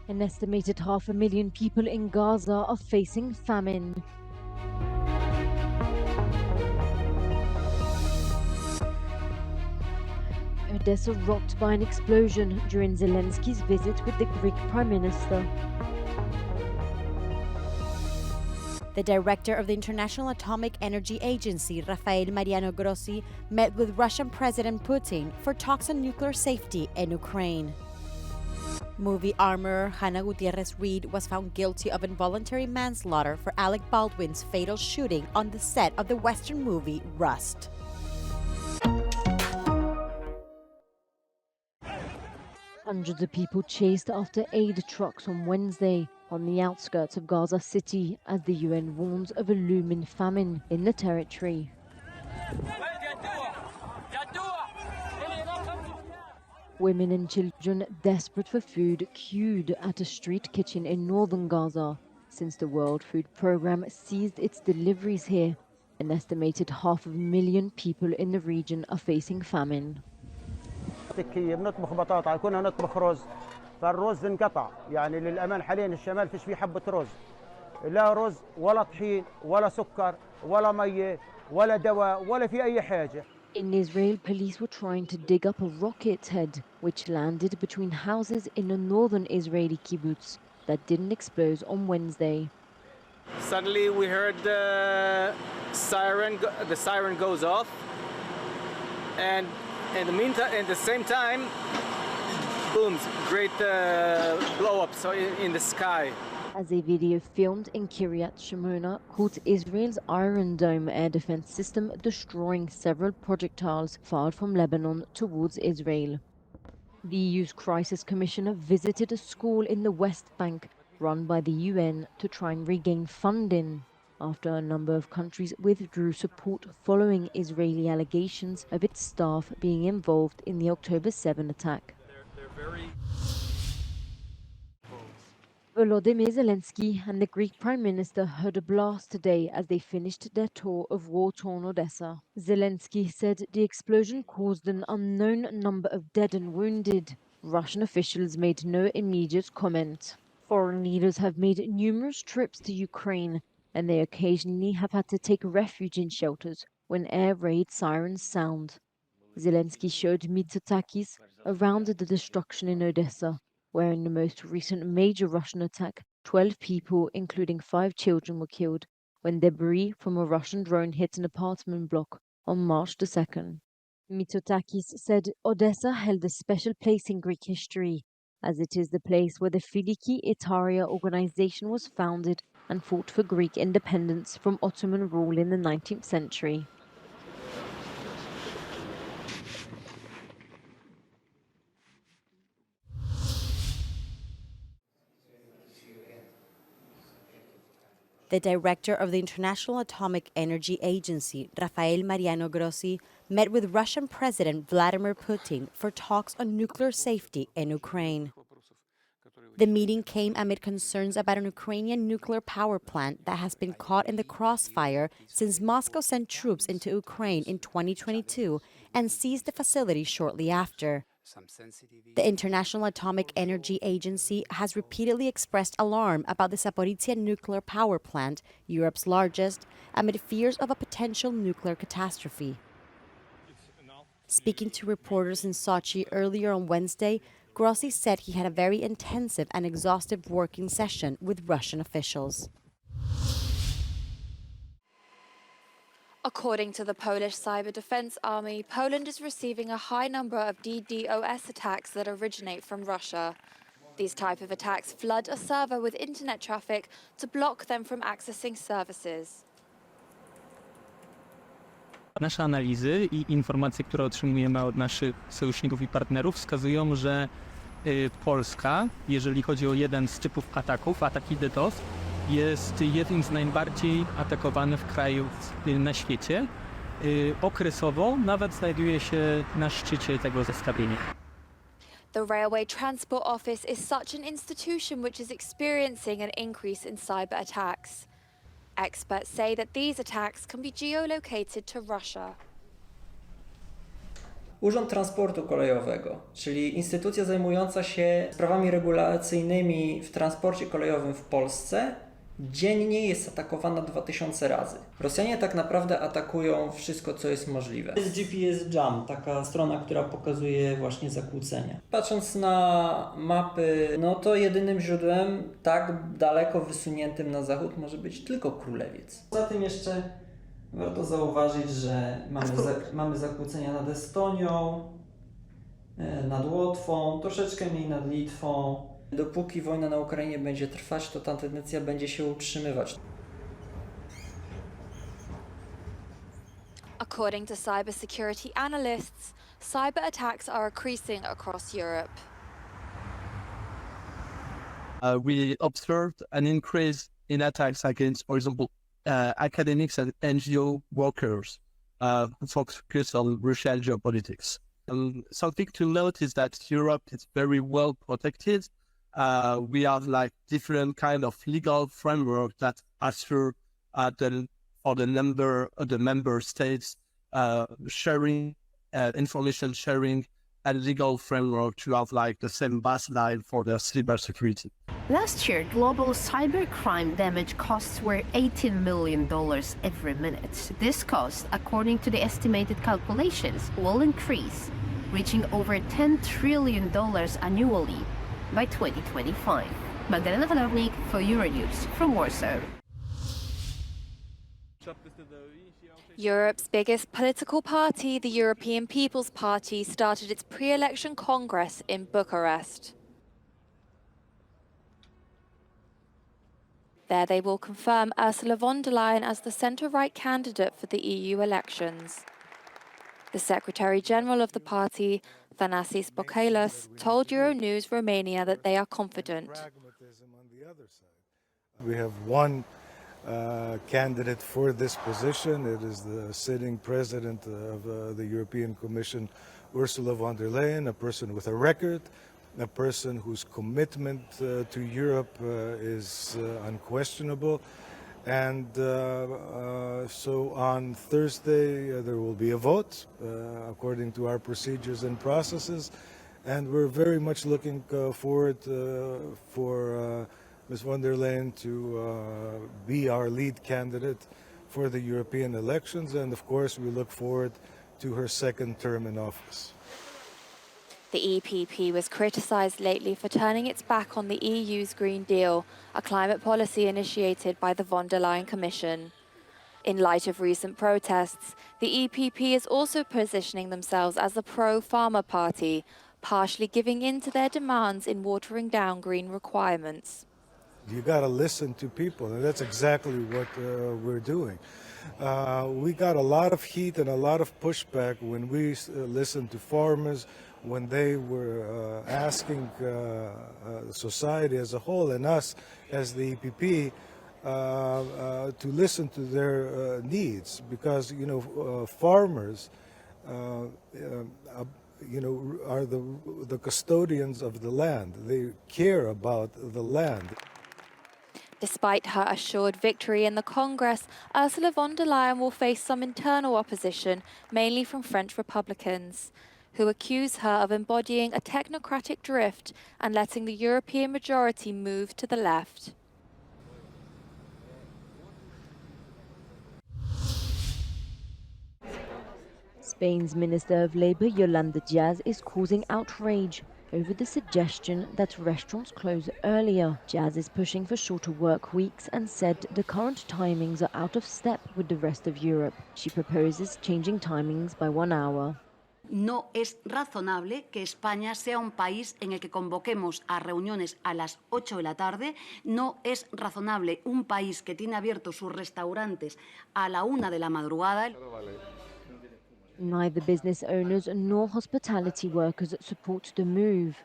An estimated 500,000 people in Gaza are facing famine. Odessa rocked by an explosion during Zelensky's visit with the Greek Prime Minister. The director of the International Atomic Energy Agency, Rafael Mariano Grossi, met with Russian President Putin for talks on nuclear safety in Ukraine. Movie armorer Hannah Gutierrez-Reed was found guilty of involuntary manslaughter for Alec Baldwin's fatal shooting on the set of the Western movie Rust. Hundreds of people chased after aid trucks on Wednesday on the outskirts of Gaza City as the UN warns of a looming famine in the territory. Women and children desperate for food queued at a street kitchen in northern Gaza since the World Food Programme ceased its deliveries here. An estimated 500,000 people in the region are facing famine. بنطبخ بطاطا كنا نطبخ رز فالرز انقطع يعني للأمان حاليا الشمال فيش فيه حبة رز لا رز ولا طحين ولا سكر ولا مية ولا دواء ولا في أي حاجة. In Israel, police were trying to dig up a rocket head which landed between houses in a northern Israeli kibbutz that didn't explode on Wednesday. Suddenly we heard the siren goes off, and in the same time, booms, great blow-ups in the sky. As a video filmed in Kiryat Shimona caught Israel's Iron Dome air defense system destroying several projectiles fired from Lebanon towards Israel. The EU's Crisis Commissioner visited a school in the West Bank run by the UN to try and regain funding after a number of countries withdrew support following Israeli allegations of its staff being involved in the October 7 attack. Volodymyr Zelensky and the Greek Prime Minister heard a blast today as they finished their tour of war-torn Odessa. Zelensky said the explosion caused an unknown number of dead and wounded. Russian officials made no immediate comment. Foreign leaders have made numerous trips to Ukraine, and they occasionally have had to take refuge in shelters when air raid sirens sound. Zelensky showed Mitsotakis around the destruction in Odessa, where in the most recent major Russian attack, 12 people, including 5 children, were killed when debris from a Russian drone hit an apartment block on March the 2nd. Mitsotakis said Odessa held a special place in Greek history, as it is the place where the Filiki Itaria organization was founded and fought for Greek independence from Ottoman rule in the 19th century. The director of the International Atomic Energy Agency, Rafael Mariano Grossi, met with Russian President Vladimir Putin for talks on nuclear safety in Ukraine. The meeting came amid concerns about an Ukrainian nuclear power plant that has been caught in the crossfire since Moscow sent troops into Ukraine in 2022 and seized the facility shortly after. The International Atomic Energy Agency has repeatedly expressed alarm about the Zaporizhzhia nuclear power plant, Europe's largest, amid fears of a potential nuclear catastrophe. Speaking to reporters in Sochi earlier on Wednesday, Grossi said he had a very intensive and exhaustive working session with Russian officials. According to the Polish Cyber Defense Army, Poland is receiving a high number of DDoS attacks that originate from Russia. These type of attacks flood a server with internet traffic to block them from accessing services. Nasze analizy I informacje, które otrzymujemy od naszych sojuszników I partnerów, wskazują, że Polska, jeżeli chodzi o jeden z typów ataków, ataki DDoS, jest jednym z najbardziej atakowanych krajów na świecie. Okresowo nawet znajduje się na szczycie tego zestawienia. The Railway Transport Office is such an institution which is experiencing an increase in cyber attacks. Experts say that these attacks can be geolocated to Russia. Urząd Transportu Kolejowego, czyli instytucja zajmująca się sprawami regulacyjnymi w transporcie kolejowym w Polsce, dziennie jest atakowana 2000 razy. Rosjanie tak naprawdę atakują wszystko, co jest możliwe. Jest GPS Jam, taka strona, która pokazuje właśnie zakłócenia. Patrząc na mapy, no to jedynym źródłem tak daleko wysuniętym na zachód może być tylko Królewiec. Poza tym jeszcze warto zauważyć, że mamy zakłócenia nad Estonią, nad Łotwą, troszeczkę mniej nad Litwą. Dopóki wojna na Ukrainie będzie trwać, to ta tendencja będzie się utrzymywać. According to cybersecurity analysts, cyber attacks are increasing across Europe. We observed an increase in attacks against, for example, academics and NGO workers who focus on Russian geopolitics. Something to note is that Europe is very well protected. We have like different kind of legal framework that assure for the member states sharing, information sharing, and legal framework to have like the same baseline for their cybersecurity. Last year, global cybercrime damage costs were $18 million every minute. This cost, according to the estimated calculations, will increase, reaching over $10 trillion annually by 2025. Magdalena Falownik for Euronews from Warsaw. Europe's biggest political party, the European People's Party, started its pre-election congress in Bucharest. There they will confirm Ursula von der Leyen as the centre-right candidate for the EU elections. The Secretary-General of the party, Thanasis Bokailos, told Euronews Romania that they are confident. We have one candidate for this position. It is the sitting president of the European Commission, Ursula von der Leyen, a person with a record, a person whose commitment to Europe is unquestionable. And so on Thursday there will be a vote according to our procedures and processes. And we're very much looking forward for Ms. von der Leyen to be our lead candidate for the European elections. And of course, we look forward to her second term in office. The EPP was criticised lately for turning its back on the EU's Green Deal, a climate policy initiated by the von der Leyen Commission. In light of recent protests, the EPP is also positioning themselves as a pro-farmer party, partially giving in to their demands in watering down green requirements. You got to listen to people, and that's exactly what we're doing. We got a lot of heat and a lot of pushback when we listened to farmers, when they were asking society as a whole and us as the EPP to listen to their needs, because farmers are the custodians of the land. They care about the land. Despite her assured victory in the Congress, Ursula von der Leyen will face some internal opposition, mainly from French Republicans, who accuse her of embodying a technocratic drift and letting the European majority move to the left. Spain's Minister of Labour, Yolanda Díaz, is causing outrage over the suggestion that restaurants close earlier. Díaz is pushing for shorter work weeks and said the current timings are out of step with the rest of Europe. She proposes changing timings by 1 hour. No es razonable que España sea un país en el que convoquemos a reuniones a las 8 de la tarde. No es razonable un país que tiene abiertos sus restaurantes a la 1 de la madrugada. Neither business owners nor hospitality workers support the move.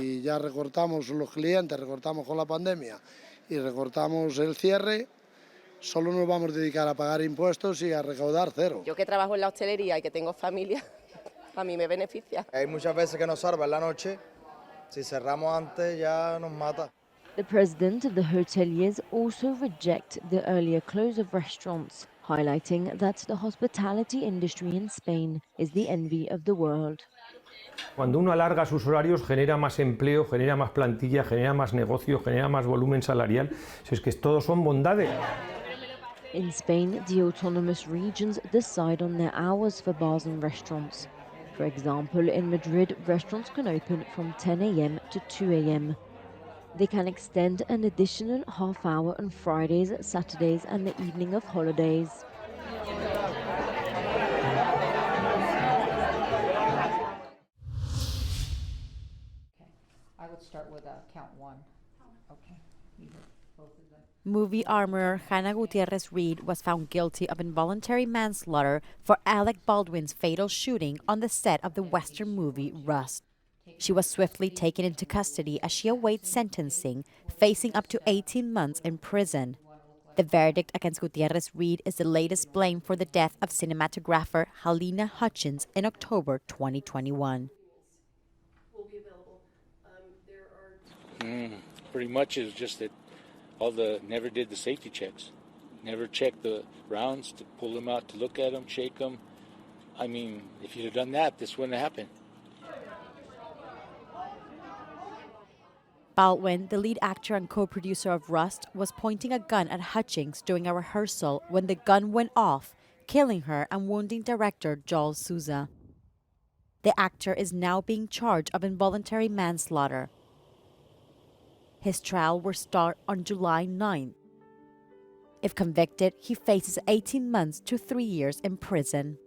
Y ya recortamos los clientes, recortamos con la pandemia y recortamos el cierre. Solo nos vamos a dedicar a pagar impuestos y a recaudar cero. Yo que trabajo en la hostelería y que tengo familia, a mí me beneficia. Hay muchas veces que nos salva en la noche. Si cerramos antes ya nos mata. The president of the hoteliers also reject the earlier close of restaurants. highlighting that the hospitality industry in Spain is the envy of the world. Cuando uno alarga sus horarios genera más empleo, genera más plantilla, genera más negocio, genera más volumen salarial. Si es que todos son bondades. In Spain, the autonomous regions decide on their hours for bars and restaurants. For example, in Madrid, restaurants can open from 10 a.m. to 2 a.m. They can extend an additional half hour on Fridays, Saturdays, and the evening of holidays. I would start with count one. Okay. Both of them. Movie armorer Hannah Gutierrez Reed was found guilty of involuntary manslaughter for Alec Baldwin's fatal shooting on the set of the Western movie Rust. She was swiftly taken into custody as she awaits sentencing, facing up to 18 months in prison. The verdict against Gutierrez Reed is the latest blame for the death of cinematographer Halyna Hutchins in October 2021. Pretty much it was just that never did the safety checks. Never checked the rounds to pull them out, to look at them, shake them. I mean, if you'd have done that, this wouldn't have happened. Baldwin, the lead actor and co-producer of Rust, was pointing a gun at Hutchins during a rehearsal when the gun went off, killing her and wounding director Joel Souza. The actor is now being charged of involuntary manslaughter. His trial will start on July 9th. If convicted, he faces 18 months to 3 years in prison.